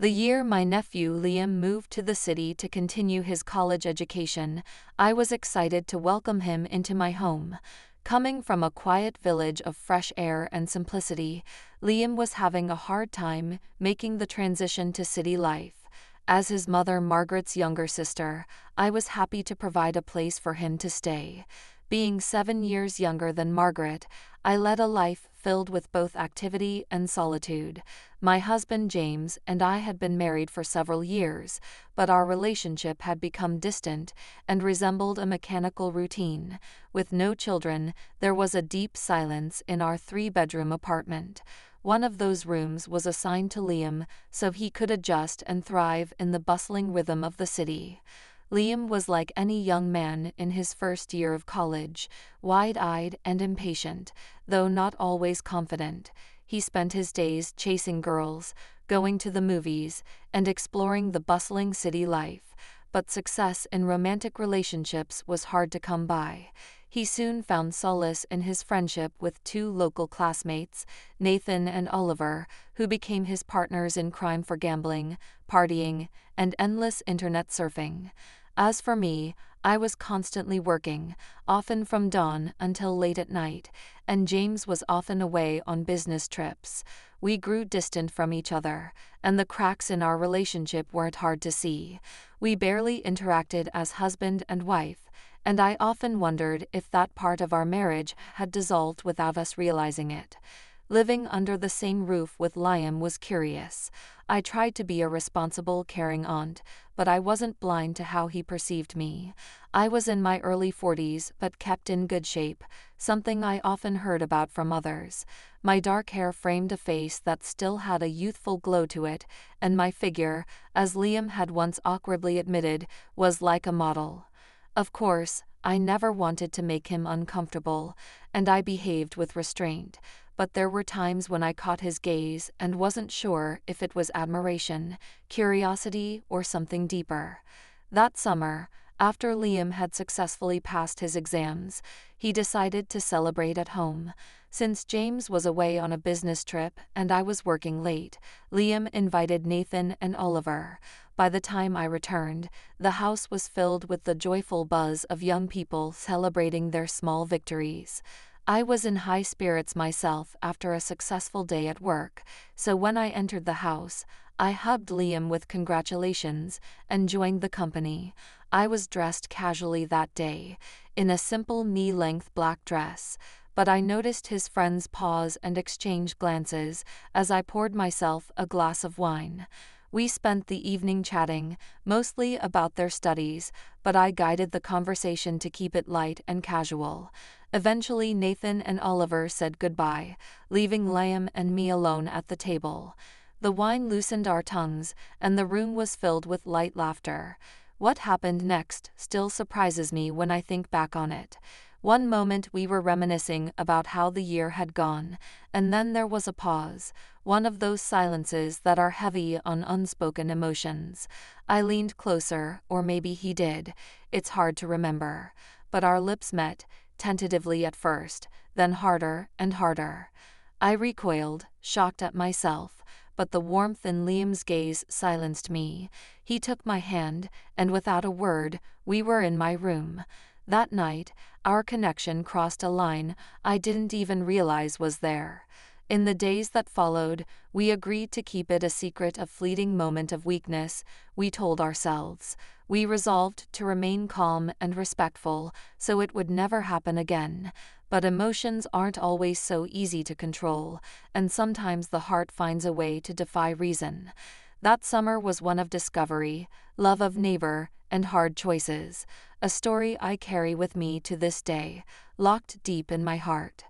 The year my nephew Liam moved to the city to continue his college education, I was excited to welcome him into my home. Coming from a quiet village of fresh air and simplicity, Liam was having a hard time making the transition to city life. As his mother Margaret's younger sister, I was happy to provide a place for him to stay. Being 7 years younger than Margaret, I led a life filled with both activity and solitude. My husband James and I had been married for several years, but our relationship had become distant and resembled a mechanical routine. With no children, there was a deep silence in our 3-bedroom apartment. One of those rooms was assigned to Liam so he could adjust and thrive in the bustling rhythm of the city. Liam was like any young man in his first year of college, wide-eyed and impatient, though not always confident. He spent his days chasing girls, going to the movies, and exploring the bustling city life, but success in romantic relationships was hard to come by. He soon found solace in his friendship with 2 local classmates, Nathan and Oliver, who became his partners in crime for gambling, partying, and endless internet surfing. As for me, I was constantly working, often from dawn until late at night, and James was often away on business trips. We grew distant from each other, and the cracks in our relationship weren't hard to see. We barely interacted as husband and wife, and I often wondered if that part of our marriage had dissolved without us realizing it. Living under the same roof with Liam was curious. I tried to be a responsible, caring aunt, but I wasn't blind to how he perceived me. I was in my early 40s but kept in good shape, something I often heard about from others. My dark hair framed a face that still had a youthful glow to it, and my figure, as Liam had once awkwardly admitted, was like a model. Of course, I never wanted to make him uncomfortable, and I behaved with restraint, but there were times when I caught his gaze and wasn't sure if it was admiration, curiosity, or something deeper. That summer, after Liam had successfully passed his exams, he decided to celebrate at home. Since James was away on a business trip and I was working late, Liam invited Nathan and Oliver. By the time I returned, the house was filled with the joyful buzz of young people celebrating their small victories. I was in high spirits myself after a successful day at work, so when I entered the house, I hugged Liam with congratulations and joined the company. I was dressed casually that day, in a simple knee-length black dress, but I noticed his friends pause and exchange glances as I poured myself a glass of wine. We spent the evening chatting, mostly about their studies, but I guided the conversation to keep it light and casual. Eventually Nathan and Oliver said goodbye, leaving Liam and me alone at the table. The wine loosened our tongues, and the room was filled with light laughter. What happened next still surprises me when I think back on it. One moment we were reminiscing about how the year had gone, and then there was a pause, one of those silences that are heavy on unspoken emotions. I leaned closer, or maybe he did, it's hard to remember, but our lips met, tentatively at first, then harder and harder. I recoiled, shocked at myself, but the warmth in Liam's gaze silenced me. He took my hand, and without a word, we were in my room. That night, our connection crossed a line I didn't even realize was there. In the days that followed, we agreed to keep it a secret, a fleeting moment of weakness, we told ourselves. We resolved to remain calm and respectful, so it would never happen again. But emotions aren't always so easy to control, and sometimes the heart finds a way to defy reason. That summer was one of discovery, love of neighbor, and hard choices, a story I carry with me to this day, locked deep in my heart.